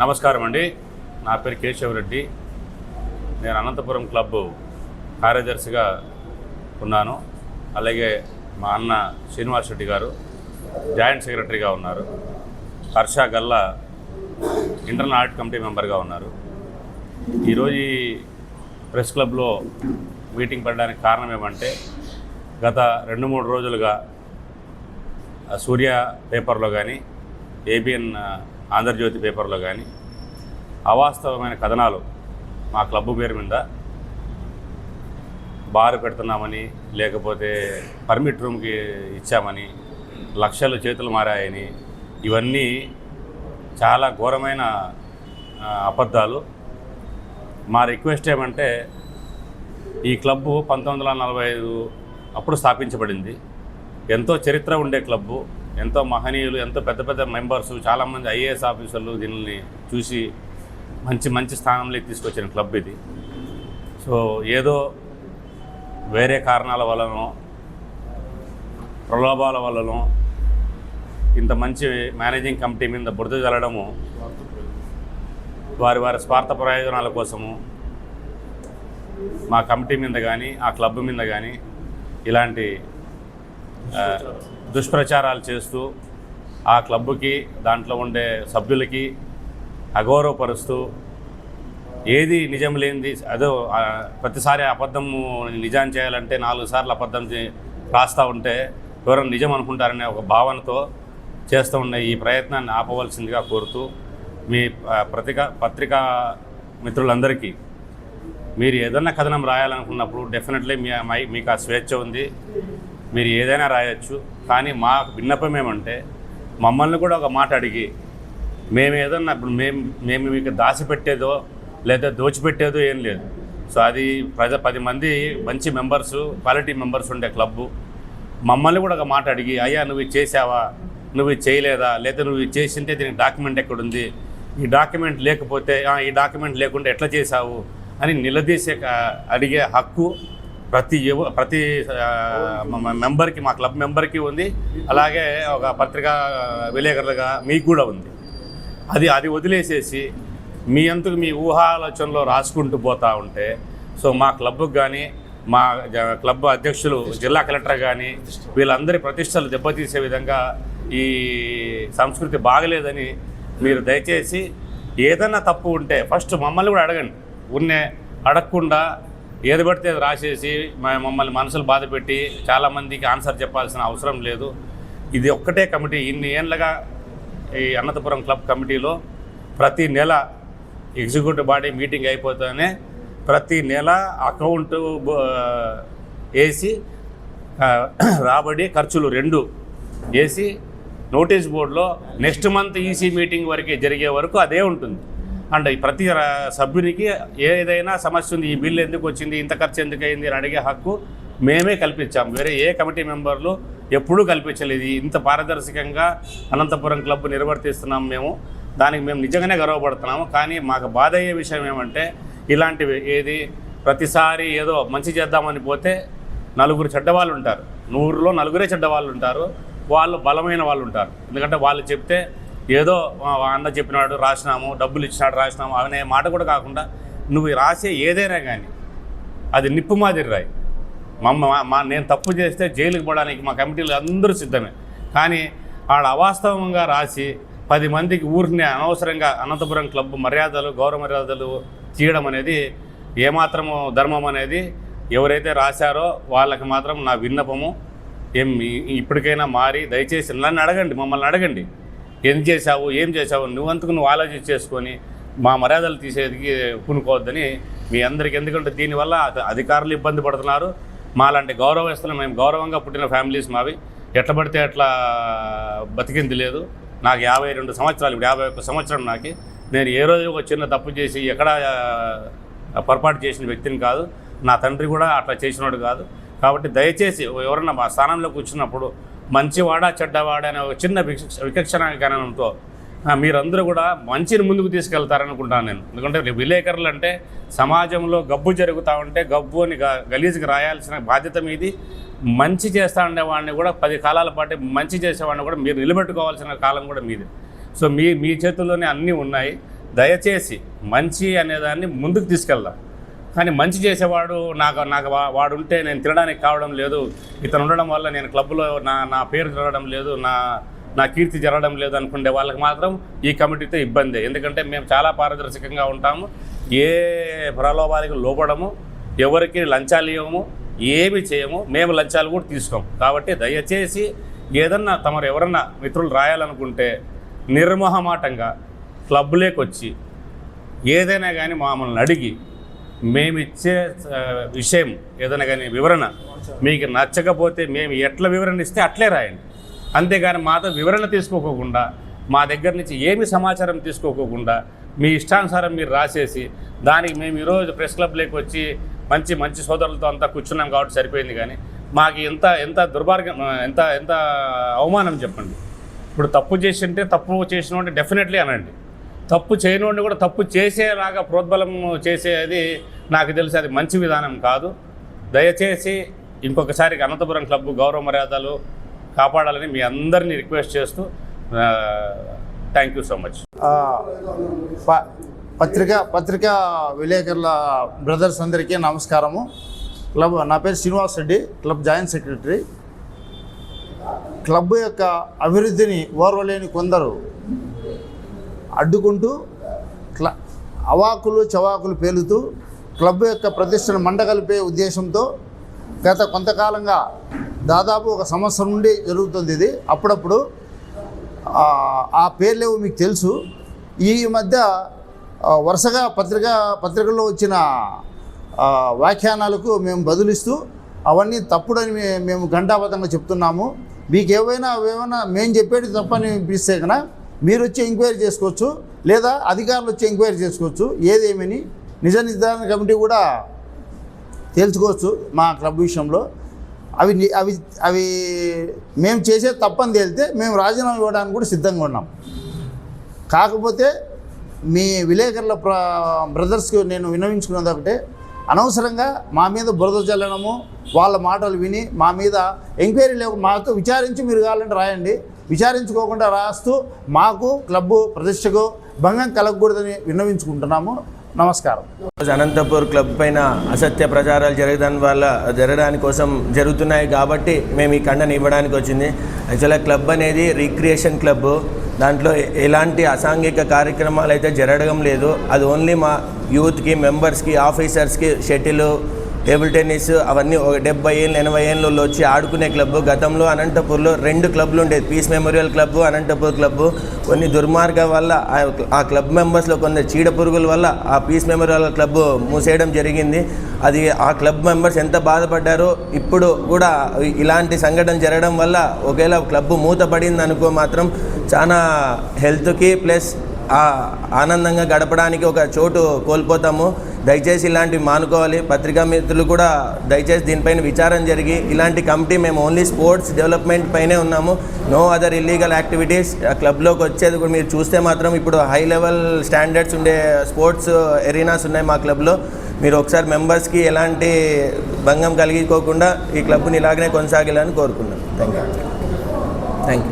నమస్కారం అండి. నా పేరు కేశవరెడ్డి. నేను అనంతపురం క్లబ్ కార్యదర్శిగా ఉన్నాను. అలాగే మా అన్న శ్రీనివాస్ రెడ్డి గారు జాయింట్ సెక్రటరీగా ఉన్నారు. Harsha Galla internal audit committee మెంబర్గా ఉన్నారు. ఈరోజు ఈ ప్రెస్ క్లబ్లో మీటింగ్ పెట్టడానికి కారణం ఏమంటే, గత 2-3 రోజులుగా సూర్య పేపర్లో కానీ, ఏబిఎన్ ఆంధ్రజ్యోతి పేపర్లో కానీ అవాస్తవమైన కథనాలు మా క్లబ్ పేరు మీద బారు పెడుతున్నామని, లేకపోతే పర్మిట్ రూమ్కి ఇచ్చామని, లక్షలు చేతులు మారాయని, ఇవన్నీ చాలా ఘోరమైన అబద్ధాలు. మా రిక్వెస్ట్ ఏమంటే, ఈ క్లబ్బు 1945 అప్పుడు స్థాపించబడింది. ఎంతో చరిత్ర ఉండే క్లబ్బు, ఎంతో మహనీయులు, ఎంతో పెద్ద పెద్ద మెంబర్సు, చాలామంది ఐఏఎస్ ఆఫీసర్లు దీనిని చూసి మంచి మంచి స్థానంలోకి తీసుకొచ్చిన క్లబ్ ఇది. సో ఏదో వేరే కారణాల వలనో, ప్రలోభాల వలనో ఇంత మంచి మేనేజింగ్ కమిటీ మీద బురద జల్లడము, వారి వారి స్వార్థ ప్రయోజనాల కోసము మా కమిటీ మీద కానీ, ఆ క్లబ్ మీద కానీ ఇలాంటి దుష్ప్రచారాలు చేస్తూ ఆ క్లబ్కి, దాంట్లో ఉండే సభ్యులకి అగౌరవపరుస్తూ, ఏది నిజం లేనిది అదో ప్రతిసారి అబద్ధము నిజం చేయాలంటే 4 సార్లు అబద్ధం రాస్తూ ఉంటే ఎవరైనా నిజం అనుకుంటారనే ఒక భావనతో చేస్తూ ఉన్న ఈ ప్రయత్నాన్ని ఆపవలసిందిగా కోరుతూ, మీ పత్రికా మిత్రులందరికీ మీరు ఏదైనా కథనం రాయాలనుకున్నప్పుడు డెఫినెట్లీ మీకు ఆ స్వేచ్ఛ ఉంది, మీరు ఏదైనా రాయొచ్చు. కానీ మా విన్నపం ఏమంటే, మమ్మల్ని కూడా ఒక మాట అడిగి, మేము ఏదన్నా ఇప్పుడు మేము మీకు దాచిపెట్టేదో లేదా దోచిపెట్టేదో ఏం లేదు. సో అది 10 మంది మంచి మెంబర్సు, క్వాలిటీ మెంబర్స్ ఉండే క్లబ్బు. మమ్మల్ని కూడా ఒక మాట అడిగి, అయ్యా నువ్వు ఇది చేసావా, నువ్వు ఇది చేయలేదా, లేదా నువ్వు ఇది చేసింటే దీనికి డాక్యుమెంట్ ఎక్కడుంది, ఈ డాక్యుమెంట్ లేకపోతే ఈ డాక్యుమెంట్ లేకుండా ఎట్లా చేసావు అని నిలదీసే అడిగే హక్కు ప్రతి మెంబర్కి, మా క్లబ్ మెంబర్కి ఉంది. అలాగే ఒక పత్రికా విలేకరులుగా మీకు కూడా ఉంది. అది వదిలేసేసి మీ అంతకు మీ ఊహాలోచనలో రాసుకుంటూ పోతూ ఉంటే, సో మా క్లబ్కి కానీ, మా క్లబ్ అధ్యక్షులు, జిల్లా కలెక్టర్ కానీ, వీళ్ళందరి ప్రతిష్టలు దెబ్బతీసే విధంగా ఈ సంస్కృతి బాగలేదని మీరు దయచేసి ఏదన్నా తప్పు ఉంటే ఫస్ట్ మమ్మల్ని కూడా అడగండి. అడగకుండా ఏది పడితే అది రాసేసి మమ్మల్ని మనసులు బాధ పెట్టి చాలామందికి ఆన్సర్ చెప్పాల్సిన అవసరం లేదు. ఇది ఒక్కటే కమిటీ. ఇన్ని ఏళ్ళగా ఈ అనంతపురం క్లబ్ కమిటీలో ప్రతి నెల ఎగ్జిక్యూటివ్ బాడీ మీటింగ్ అయిపోతేనే ప్రతి నెల అకౌంట్ వేసి రాబడి ఖర్చులు 2 వేసి నోటీస్ బోర్డులో నెక్స్ట్ మంత్ ఈసీ మీటింగ్ వరకు జరిగే వరకు అదే ఉంటుంది. అంటే ప్రతి సభ్యునికి ఏదైనా సమస్య ఉంది, ఈ బిల్లు ఎందుకు వచ్చింది, ఇంత ఖర్చు ఎందుకు అయింది అని అడిగే హక్కు మేమే కల్పించాం. వేరే ఏ కమిటీ మెంబర్లు ఎప్పుడూ కల్పించలేదు. ఇంత పారదర్శకంగా అనంతపురం క్లబ్ నిర్వర్తిస్తున్నాం మేము. దానికి మేము నిజంగానే గర్వపడుతున్నాము. కానీ మాకు బాధ అయ్యే విషయం ఏమంటే, ఇలాంటివి ప్రతిసారి ఏదో మంచి చేద్దామని పోతే 4 చెడ్డవాళ్ళు ఉంటారు. 100లో 4 చెడ్డవాళ్ళు ఉంటారు. వాళ్ళు బలమైన వాళ్ళు ఉంటారు. ఎందుకంటే వాళ్ళు చెప్తే ఏదో అన్న చెప్పినాడు రాసినాము, డబ్బులు ఇచ్చినాడు రాసినాము అనే మాట కూడా కాకుండా, నువ్వు రాసే ఏదైనా కానీ అది నిప్పు మాదిరి రాయి. నేను తప్పు చేస్తే జైలుకి పోవడానికి మా కమిటీలు అందరూ సిద్ధమే. కానీ ఆడ అవాస్తవంగా రాసి 10 మందికి ఊరిని అనవసరంగా అనంతపురం క్లబ్ మర్యాదలు, గౌరవ మర్యాదలు తీయడం అనేది ఏమాత్రము ధర్మం అనేది ఎవరైతే రాశారో వాళ్ళకి మాత్రం నా విన్నపము. ఇప్పటికైనా మారి దయచేసి నన్ను అడగండి, మమ్మల్ని అడగండి, ఏం చేశావు, ఏం చేశావు, నువ్వు ఆలోచించి చేసుకొని మా మర్యాదలు తీసేదికి పూనుకోవద్దని మీ అందరికీ. ఎందుకంటే దీనివల్ల అధికారులు ఇబ్బంది పడుతున్నారు. మాలాంటి గౌరవస్తులు, మేము గౌరవంగా పుట్టిన ఫ్యామిలీస్ మావి, ఎట్లా పడితే అట్లా బతికింది లేదు. నాకు 52 సంవత్సరాలు, ఇప్పుడు 51 సంవత్సరం నాకు. నేను ఏ రోజు ఒక చిన్న తప్పు చేసి ఎక్కడ పొరపాటు చేసిన వ్యక్తిని కాదు. నా తండ్రి కూడా అట్లా చేసినోడు కాదు. కాబట్టి దయచేసి ఎవరన్నా మా స్థానంలో కూర్చున్నప్పుడు మంచివాడా చెడ్డవాడా అనే ఒక చిన్న విచక్షణ జ్ఞానంతో మీరందరూ కూడా మంచిని ముందుకు తీసుకెళ్తారనుకుంటాను నేను. ఎందుకంటే విలేకరులు అంటే సమాజంలో గబ్బు జరుగుతూ ఉంటే గబ్బు అని గలీజ్కి రాయాల్సిన బాధ్యత మీది. మంచి చేస్తూ ఉండేవాడిని కూడా 10 కాలాల పాటు మంచి చేసేవాడిని కూడా మీరు నిలబెట్టుకోవాల్సిన కాలం కూడా మీది. సో మీ చేతుల్లోనే అన్నీ ఉన్నాయి. దయచేసి మంచి అనేదాన్ని ముందుకు తీసుకెళ్దాం. కానీ మంచి చేసేవాడు నాకు వాడు ఉంటే నేను తినడానికి కావడం లేదు, ఇతను ఉండడం వల్ల నేను క్లబ్లో నా పేరు జరగడం లేదు, నా కీర్తి జరగడం లేదు అనుకునే వాళ్ళకి మాత్రం ఈ కమిటీతో ఇబ్బంది. ఎందుకంటే మేము చాలా పారదర్శకంగా ఉంటాము, ఏ ప్రలోభాలకు లోపడము, ఎవరికి లంచాలు ఇవ్వము, ఏమి చేయము, మేము లంచాలు కూడా తీసుకోము. కాబట్టి దయచేసి ఏదన్నా తమరు ఎవరన్నా మిత్రులు రాయాలనుకుంటే నిర్మోహమాటంగా క్లబ్లోకి వచ్చి ఏదైనా కానీ మమ్మల్ని అడిగి మేమిచ్చే విషయం ఏదైనా కానీ వివరణ మీకు నచ్చకపోతే మేము ఎట్లా వివరణ ఇస్తే అట్లే రాయండి. అంతేగాని మాతో వివరణ తీసుకోకుండా, మా దగ్గర నుంచి ఏమి సమాచారం తీసుకోకుండా మీ ఇష్టానుసారం మీరు రాసేసి దానికి మేము ఈరోజు ప్రెస్ క్లబ్లోకి వచ్చి మంచి సోదరులతో అంతా కూర్చున్నాం కాబట్టి సరిపోయింది. కానీ మాకు ఎంత దుర్మార్గం, ఎంత అవమానం చెప్పండి. ఇప్పుడు తప్పు చేసి ఉంటే తప్పు చేసిన డెఫినెట్లీ అనండి, తప్పు చేయనివాడిని కూడా తప్పు చేసేలాగా ప్రోద్బలం చేసేది నాకు తెలిసి అది మంచి విధానం కాదు. దయచేసి ఇంకొకసారి అనంతపురం క్లబ్ గౌరవ మర్యాదలు కాపాడాలని మీ అందరినీ రిక్వెస్ట్ చేస్తూ థ్యాంక్ యూ సో మచ్. పత్రికా విలేకరుల బ్రదర్స్ అందరికీ నమస్కారము. నా పేరు Srinivas Reddy, club joint secretary. Club యొక్క అభివృద్ధిని ఓర్వలేని కొందరు అడ్డుకుంటూ అవాకులు చవాకులు పేలుతూ క్లబ్ యొక్క ప్రతిష్టను మండగలిపే ఉద్దేశంతో గత కొంతకాలంగా దాదాపు 1 సంవత్సరం నుండి జరుగుతుంది ఇది. అప్పుడప్పుడు ఆ పేర్లేవు మీకు తెలుసు. ఈ మధ్య వరుసగా పత్రికల్లో వచ్చిన వ్యాఖ్యానాలకు మేము బదులిస్తూ అవన్నీ తప్పుడని మేము ఘంటాబద్ధంగా చెప్తున్నాము. మీకు ఏవైనా మేము చెప్పేది తప్పని పిలిస్తే కన్నా మీరు వచ్చి ఎంక్వైరీ చేసుకోవచ్చు, లేదా అధికారులు వచ్చి ఎంక్వైరీ చేసుకోవచ్చు. ఏదేమని నిజ నిర్ధారణ కమిటీ కూడా తేల్చుకోవచ్చు మా క్లబ్ విషయంలో. అవి మేము చేసే తప్పని తేలితే మేము రాజీనామా ఇవ్వడానికి కూడా సిద్ధంగా ఉన్నాం. కాకపోతే మీ విలేకరుల బ్రదర్స్కి నేను విన్నవించుకున్నది ఒకటే, అనవసరంగా మా మీద బురద చల్లడము, వాళ్ళ మాటలు విని మా మీద ఎంక్వైరీ లేవు. మాతో విచారించి మీరు కావాలంటే రాయండి, విచారించుకోకుండా రాస్తూ మాకు క్లబ్బు ప్రతిష్టకు భంగం కలగకూడదని విన్నవించుకుంటున్నాము. నమస్కారం. అనంతపూర్ క్లబ్ పైన అసత్య ప్రచారాలు జరగడానికి కోసం జరుగుతున్నాయి కాబట్టి మేము ఈ ఖండన ఇవ్వడానికి వచ్చింది. యాక్చువల్గా క్లబ్ అనేది రిక్రియేషన్ క్లబ్, దాంట్లో ఎలాంటి అసాంఘిక కార్యక్రమాలు అయితే జరగడం లేదు. అది ఓన్లీ మా యూత్కి, మెంబర్స్కి, ఆఫీసర్స్కి షటిల్, టేబుల్ టెన్నిస్ అవన్నీ 70 ఏళ్ళు 80 ఏళ్ళు వచ్చి ఆడుకునే క్లబ్. గతంలో అనంతపూర్లో 2 క్లబ్లు ఉండేది, peace memorial club, Anantapur club. కొన్ని దుర్మార్గం వల్ల ఆ క్లబ్ మెంబర్స్లో కొందరు చీడ పురుగుల వల్ల ఆ పీస్ మెమోరియల్ క్లబ్ మూసేయడం జరిగింది. అది ఆ క్లబ్ మెంబర్స్ ఎంత బాధపడ్డారో. ఇప్పుడు కూడా ఇలాంటి సంఘటన జరగడం వల్ల ఒకవేళ క్లబ్ మూతపడింది అనుకో మాత్రం చాలా హెల్త్కి ప్లస్ ఆనందంగా గడపడానికి ఒక చోటు కోల్పోతాము. దయచేసి ఇలాంటివి మానుకోవాలి. పత్రికా మిత్రులు కూడా దయచేసి దీనిపైన విచారం జరిగి, ఇలాంటి కమిటీ మేము ఓన్లీ స్పోర్ట్స్ డెవలప్మెంట్ పైనే ఉన్నాము, నో అదర్ ఇల్లీగల్ యాక్టివిటీస్. క్లబ్లోకి వచ్చేది కూడా మీరు చూస్తే మాత్రం ఇప్పుడు హై లెవెల్ స్టాండర్డ్స్ ఉండే స్పోర్ట్స్ ఎరీనాస్ ఉన్నాయి మా క్లబ్లో. మీరు ఒకసారి మెంబర్స్కి ఎలాంటి భంగం కలిగించుకోకుండా ఈ క్లబ్ని ఇలాగనే కొనసాగాలని కోరుకున్నాను. Thank you.